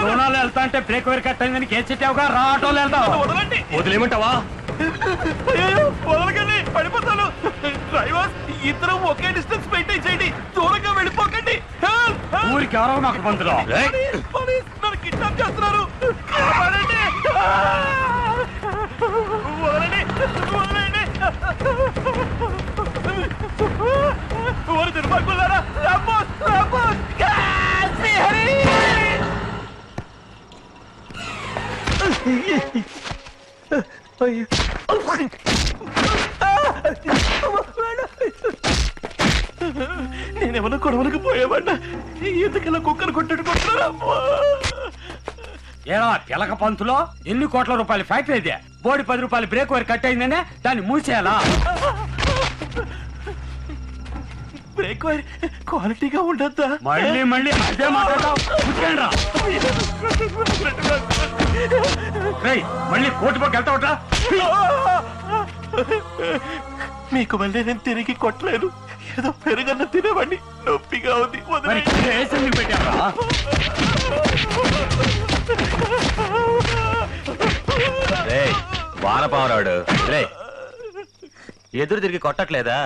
లోనాలు వెళ్తా అంటే brake wire cut అయిందని కేసు చెప్పావుగా, రా ఆటోలు వెళ్తావు. వదిలేమంటావా? వదలకండి, పడిపోతాను. డ్రైవర్, ఇద్దరం ఒకే డిస్టెన్స్ మెయింటైన్ చేయండి, దూరంగా వెళ్ళిపోకండి. ఊరికి ఎవరో మాకు పంతులు నన్ను కిడ్నాప్ చేస్తున్నారు. వదలండి, వదలండి. ఓరి దుర్మార్గులారా, రాంబోస్, రాంబోస్, శ్రీహరి. నేనేమన్నా గొడవలకు పోయామన్నా ఎందుకలా కుక్కను కొట్టుకుంటున్నారా? ఏరా తెలక పంతులో ఎన్ని కోట్ల రూపాయల ఫ్యాక్టరీ అయితే బోడి 10 రూపాయలు బ్రేక్ వైర్ కట్ అయిందనే దాన్ని మూసేయాలా? బ్రేక్ వైర్ క్వాలిటీగా ఉండద్దా? మళ్ళీ మళ్ళీ అదే మాట్లాడతావు. మళ్ళీ కోర్టు పక్క వెళ్తావుట. మీకు మళ్ళీ నేను తిరిగి కొట్టలేను. ఏదో పెరుగన్న తినేవాడిని, నొప్పిగా ఉంది. పెట్టారా? వానపావరాడు ఎదురు తిరిగి కొట్టట్లేదా?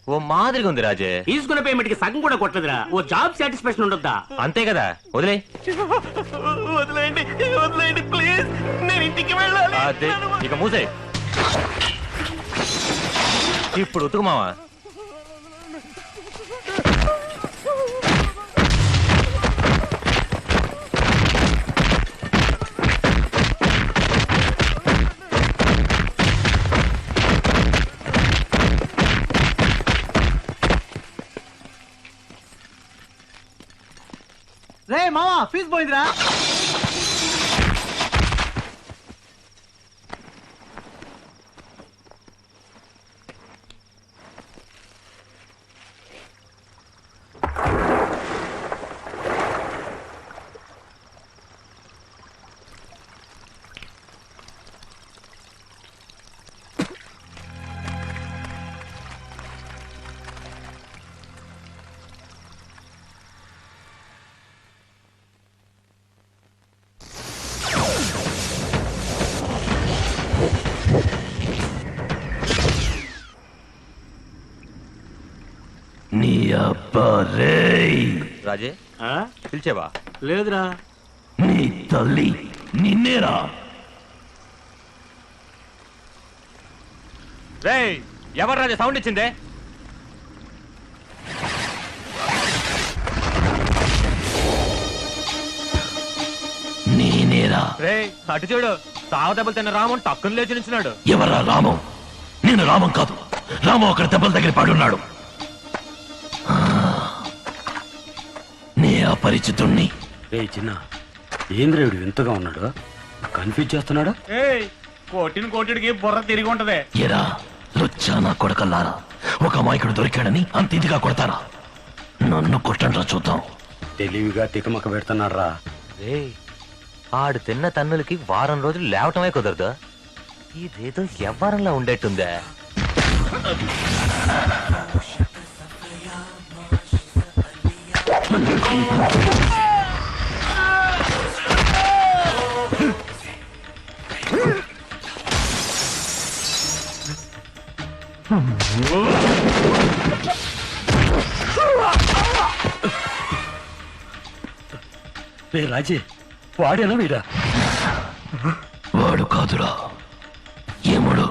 ఓ మాదిరిగా ఉంది రాజే. తీసుకున్న పేమెంట్ కి సగం కూడా కొట్టలేదురా. ఓ జాబ్ సాటిస్ఫాక్షన్ ఉండొద్దా? అంతే కదా, వదిలే. వదిలేయండి, వదిలేయండి ప్లీజ్, నేను ఇంటికి వెళ్ళాలి. ఇక మూసే. ఇప్పుడు ఉతుకు మావా. రే మావా, ఫీజు పోయిందిరా. నీ అబ్బా రేయ్. రాజే పిలిచేవా? లేదురా. నీ తల్లి నిన్నేరా? రేయ్, ఎవరు రాజే సౌండ్ ఇచ్చిందే? నేనేరా. రేయ్ అటు చూడు, సావు దెబ్బలు తిన్న రామం టక్కున లేచి నిల్చున్నాడు. ఎవరా రామం? నేను రామం కాదు. రామం అక్కడ దెబ్బల దగ్గర పడున్నాడు. నే అపరిచితుణ్ణి. రే చిన్న, ఏంద్రేవుడు వింతగా ఉన్నాడు, కన్ఫ్యూజ్ చేస్తున్నాడు. కోటిని కోటిడికి బుర్ర తిరిగి ఉంటది. ఎరా లుచ్చా నా కొడకల్లారా, ఒక అమాయకుడు దొరికాడని అంత ఇదిగా కొడతారా? నన్ను కొట్టండ్రా చూద్దాం. తెలివిగా తికమక పెడుతున్నాడు రా. ఆడు తిన్న తన్నులకి వారం రోజులు లేవటమే కుదరదు. ఇదేదో ఎవ్వరంలా ఉండేట్టుందే. రాజే, వాడేనా వీడా? వాడు కాదురా, ఏముడు.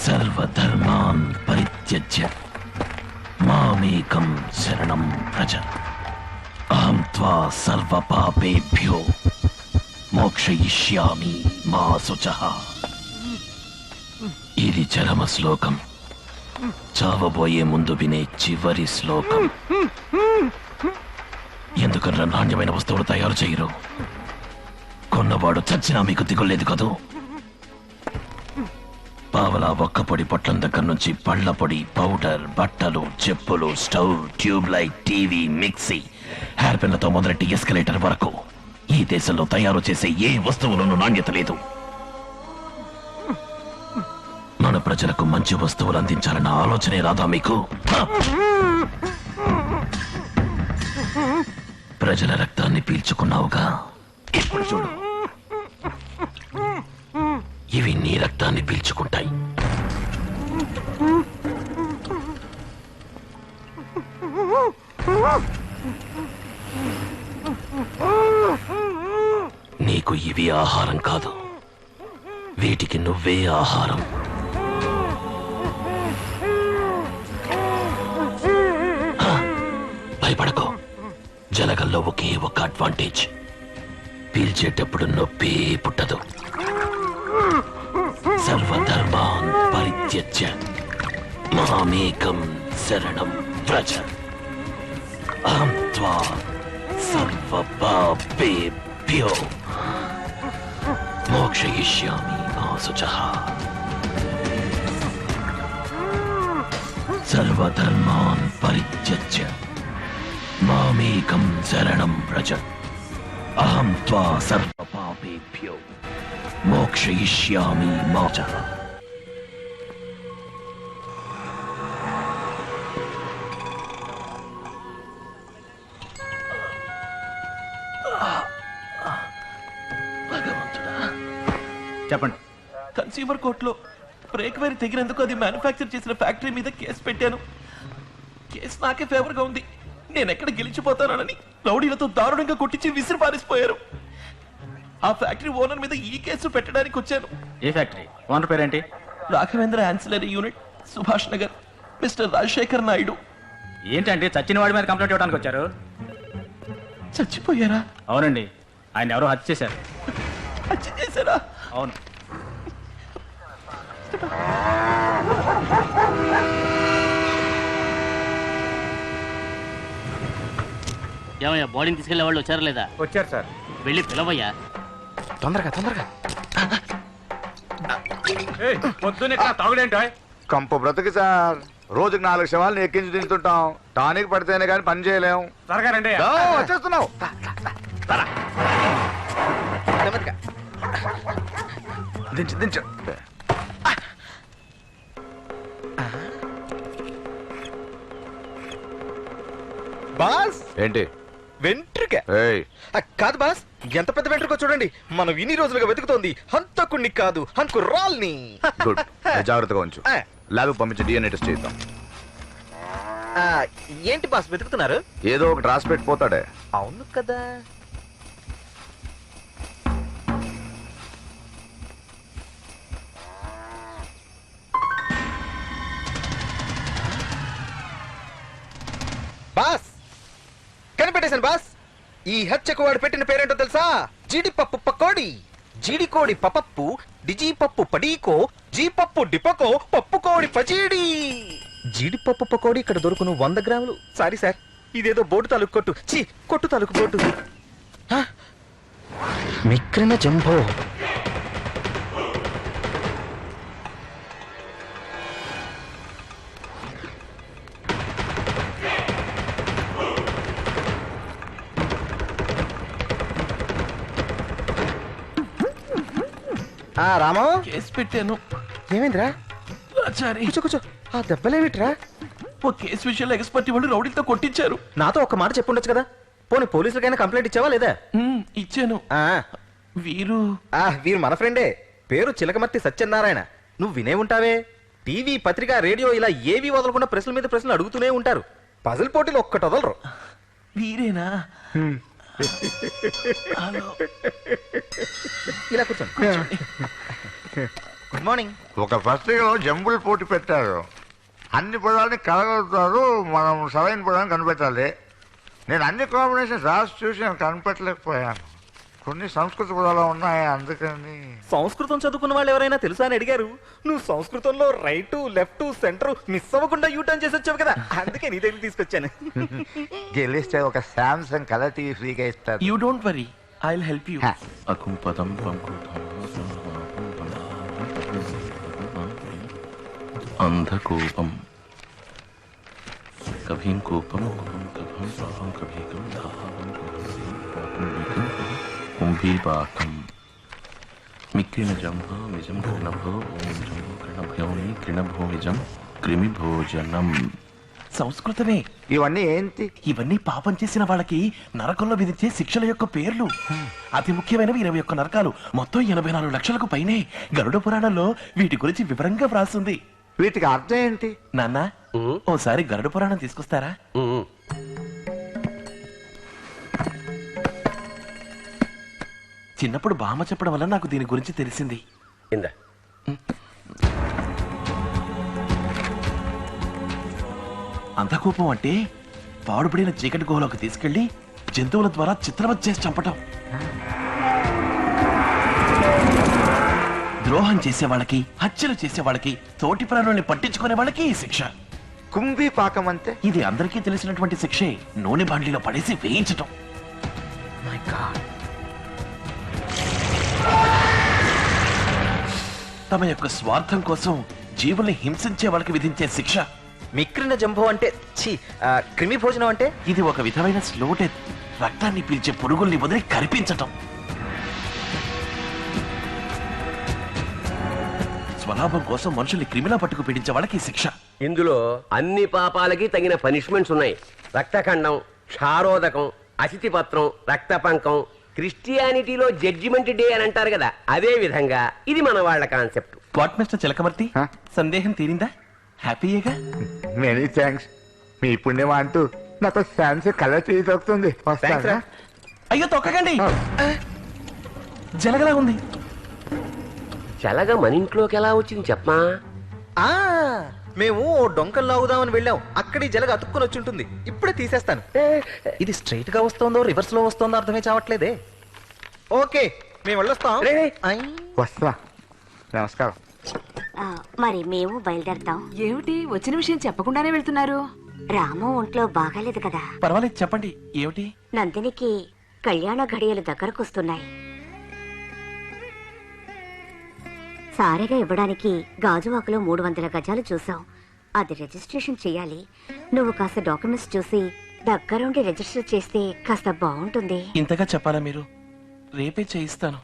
సర్వధర్మాన్ పరిత్యజ్య మామేకం శరణం వ్రజ అహం త్వా సర్వపాపేభ్యో మోక్షయిష్యామి మా శుచః. ఇది చరమ శ్లోకం, చావబోయే ముందు వినే చివరి శ్లోకం. ఎందుకన్నా నాణ్యమైన వస్తువులు తయారు చేయరు? కొన్నవాడు చచ్చినా మీకు దిగులేదు కదూ. పావలా ఒక్క పొడి పొట్లం దగ్గర నుంచి పళ్ళ పొడి, పౌడర్, బట్టలు, చెప్పులు, stove, tube light, TV, mixie, hair పెన్లతో మొదలెట్టి ఎస్కలేటర్ వరకు ఈ దేశంలో తయారు చేసే ఏ వస్తువులోనూ నాణ్యత లేదు. మన ప్రజలకు మంచి వస్తువులు అందించాలన్న ఆలోచనే రాదా మీకు? ప్రజల రక్తాన్ని పీల్చుకున్నావుగా, ఇప్పుడు చూడు, ఇవి నీ రక్తాన్ని పీల్చుకుంటాయి. నీకు ఇవి ఆహారం కాదు, వీటికి నువ్వే ఆహారం. భయపడకో, జలగల్లో ఒకే ఒక అడ్వాంటేజ్, పీల్చేటప్పుడు నొప్పి పుట్టదు. సర్వధర్మాన్ పరిత్యజ్య మామేకం శరణం వ్రజ అహం త్వా సర్వపాపేభ్యో మోక్షయిష్యామి మా శుచః. సర్వధర్మాన్ పరిత్యజ్య మామేకం శరణం వ్రజ అహం త్వా సర్వపాపేభ్యో మోక్షయిష్యామి మా శుచః. చెప్పండి. కన్స్యూమర్ కోర్టులో బ్రేక్ వైర్ తెగినందుకు అది మ్యానుఫ్యాక్చర్ చేసిన ఫ్యాక్టరీ మీద కేసు పెట్టాను. కేసు నాకే ఫేవర్ గా ఉంది. నేను ఎక్కడ గెలిచిపోతానని రౌడీలతో దారుణంగా కొట్టించి విసిరి పారేసిపోయారు. ఆ ఫ్యాక్టరీ ఓనర్ మీద ఈ కేసు పెట్టడానికి వచ్చాను. ఏ ఫ్యాక్టరీ ఓనర్ పేరేంటి? Raghavendra ancillary unit, Subhash Nagar, mister Rajasekhar Naidu. ఏంటంటే చచ్చిన వాడి మీద కంప్లైంట్ ఇవ్వడానికి వచ్చారు? చచ్చిపోయారా? అవునండి, ఆయన ఎవరో హత్య చేశారు. హత్య చేశారా? అవును. ఏమయ్యా బాడీని తీసుకెళ్లే వాళ్ళు వచ్చారా లేదా? వచ్చారు సార్. వెళ్ళి పిలవయ్యా. తొందరగా తొందరగా. పొద్దున్న తాగుడేంటో కంపు బ్రతుకు సార్. రోజుకి 4 శవాలను ఎక్కించి దించుతుంటాం. టానిక్ పడితేనే కానీ పని చేయలేం. త్వరగా రండి. వచ్చేస్తున్నావు. దించు దించు. బాస్ ఏంటి వెంట్రుక ఏయ్ కాదు బాస్, ఎంత పెద్ద వెంట్రుక చూడండి. మనం ఇన్ని రోజులుగా వెతుకుతోంది హంతకుణ్ణి కాదు, హంకురాల్ని. గుడ్. జాగ్రత్తగా ఉంచు. ల్యాబ్ పంపించి DNA టెస్ట్ చేద్దాం. ఏంటి బాస్ వెతుకుతున్నారు? ఏదో ఒకటి రాసి పెట్టిపోతాడే. అవును కదా. బాస్ కనిపెట్టేశాను బాస్. ఈ హత్యకు వాడు పెట్టిన పేరేంటో తెలుసా? జీడిపప్పు పకోడి. జీడికోడి పపప్పు, డిజీపప్పు పడీకో, జీపప్పు డిపకో, పప్పు కోడి పచీడి. జీడిపప్పు పకోడి ఇక్కడ దొరుకును 100 గ్రాములు. సారీ సార్, ఇదేదో బోటు తాలూకు కొట్టు. ఛీ, కొట్టు తాలూకు బోటు. మిక్రిన జంబో. రామా, కేసు పెట్టాను. ఏమైందిరా? ఆచారి, కూర్చో కూర్చో. ఆ దెబ్బలేమిట్రా? ఓ కేసు విషయంలో ఎక్స్పర్ట్ వాళ్ళు రౌడీలతో కొట్టించారు. నాతో ఒక మాట చెప్పుండొచ్చు కదా. పోనీ పోలీసులకైనా కంప్లైంట్ ఇచ్చావా లేదా? ఇచ్చాను. వీరు వీరు మన ఫ్రెండే. పేరు చిలకమర్తి సత్యనారాయణ. నువ్వు వినే ఉంటావే. టీవీ, పత్రిక, రేడియో ఇలా ఏవి వదలకుండా ప్రశ్నల మీద ప్రశ్నలు అడుగుతూనే ఉంటారు. పజిల్ పోటీలు ఒక్కటి వదలరు. వీరేనా? ఇలా కూర్చోండి. Good morning. ఒక పత్రికలో జంబుల్ పోటీ పెట్టారు. అన్ని పదాలని కలగలుగుతారు. మనం సరైన పదాన్ని కనిపెట్టాలి. నేను అన్ని కాంబినేషన్స్ రాసి చూసి నేను కనిపెట్టలేకపోయాను. కొన్ని సంస్కృత పదాలు ఉన్నాయి, అందుకని. సంస్కృతం చదువుకున్న వాళ్ళు ఎవరైనా తెలుసా అని అడిగారు. నువ్వు సంస్కృతంలో రైట్, లెఫ్ట్, సెంటర్ మిస్ అవ్వకుండా యూటర్న్ చేసి వచ్చావు కదా, అందుకే నీ దగ్గర తీసుకొచ్చాను. గెలిస్తే ఒక శాంసంగ్ కలర్ టీవీ ఫ్రీగా ఇస్తారు. You don't worry, I will help you. అకుంపదం అంధకూపం కభీం కూపం కభం పాపం కభీకం కుంభీపాకం మిక్కిన జంభ నిజం కృణభో ఓం జంభో కృణభయోని కృణభోజం క్రిమిభోజనం. సంస్కృతమే. ఇవన్నీ ఏంటి? ఇవన్నీ పాపం చేసిన వాళ్ళకి నరకంలో విధించే శిక్షల యొక్క పేర్లు. అతి ముఖ్యమైనవి 21 నరకాలు. మొత్తం 84 లక్షలకు పైనే. గరుడ పురాణంలో వీటి గురించి వివరంగా వ్రాస్తుంది. వీటికి అర్థం ఏంటి? నాన్న, ఓసారి గరుడ పురాణం తీసుకొస్తారా? చిన్నప్పుడు బామ్మ చెప్పడం వల్ల నాకు దీని గురించి తెలిసింది. అంధకూపం అంటే పాడుపడిన చీకటి గుహలోకి తీసుకెళ్లి జంతువుల ద్వారా చిత్రవత్ చేసి చంపటం. ద్రోహం చేసే వాళ్ళకి, హత్యలు చేసే వాళ్ళకి, తోటి ప్రాణుల్ని పట్టించుకునే వాళ్ళకి ఈ శిక్ష. కుంభీ పాకం అంటే? ఇది అందరికీ తెలిసినటువంటి శిక్షే. నూనె బాండ్లీలో పడేసి వేయించటం. My God. తమ యొక్క స్వార్థం కోసం జీవుల్ని హింసించే వాళ్ళకి విధించే శిక్ష. మిక్రిన జంబో అంటే క్రిమి భోజనం అంటే? ఇది ఒక విధమైన స్లో డెత్. రక్తాన్ని పీల్చే పురుగుల్ని వదిలి కరిపించటం. స్వలాభం కోసం మనుషుల్ని క్రిమిలా పట్టుకు పీడించే వాళ్ళకి శిక్ష. ఇందులో అన్ని పాపాలకి తగిన పనిష్మెంట్స్ ఉన్నాయి. రక్తఖండం, క్షారోదకం, అసితిపత్రం, రక్తపంకం. క్రిస్టియానిటీలో జడ్జిమెంట్ డే అని అంటారు కదా, అదే విధంగా ఇది మన వాళ్ళ కాన్సెప్ట్. వాట్ మిస్టర్ చిలకమర్తి, సందేహం తీరిందా? హ్యాపీయేగా? Many thanks. మీ పుణ్యమా అంటూ నాకు ఫ్యాన్సీ కలర్ టీవీ దొరుకుతుంది. అయ్యో తొక్కకండి, జలగలా ఉంది. చలగా మన ఇంట్లోకి ఎలా వచ్చింది చెప్పమా? మేము డొంకలు లాగుదామని వెళ్ళాం. అక్కడి జలగ అతుక్కుని వచ్చి ఉంటుంది. ఇప్పుడే తీసేస్తాను. ఇది స్ట్రైట్ గా వస్తుందో రివర్స్ లో వస్తుందో అర్థమే చావట్లేదే. ఓకే, మేము వెళ్ళొస్తాం. వస్తా. నమస్కారం. మరి మేము బయలుదేరతాం. ఏమిటి వచ్చిన విషయం చెప్పకుండానే వెళ్తున్నారు? రాము ఒంట్లో బాగాలేదు కదా. పర్వాలేదు, చెప్పండి. ఏమిటి? నందినికి కళ్యాణ ఘడియలు దగ్గరకొస్తున్నాయి. సారెగా ఇవ్వడానికి గాజువాకలో 300 గజాలు చూసాం. అది రిజిస్ట్రేషన్ చేయాలి. నువ్వు కాస్త డాక్యుమెంట్స్ చూసి దగ్గరుండి రిజిస్టర్ చేస్తే కాస్త బాగుంటుంది. ఇంతగా చెప్పాలా మీరు? రేపే చేయిస్తాను.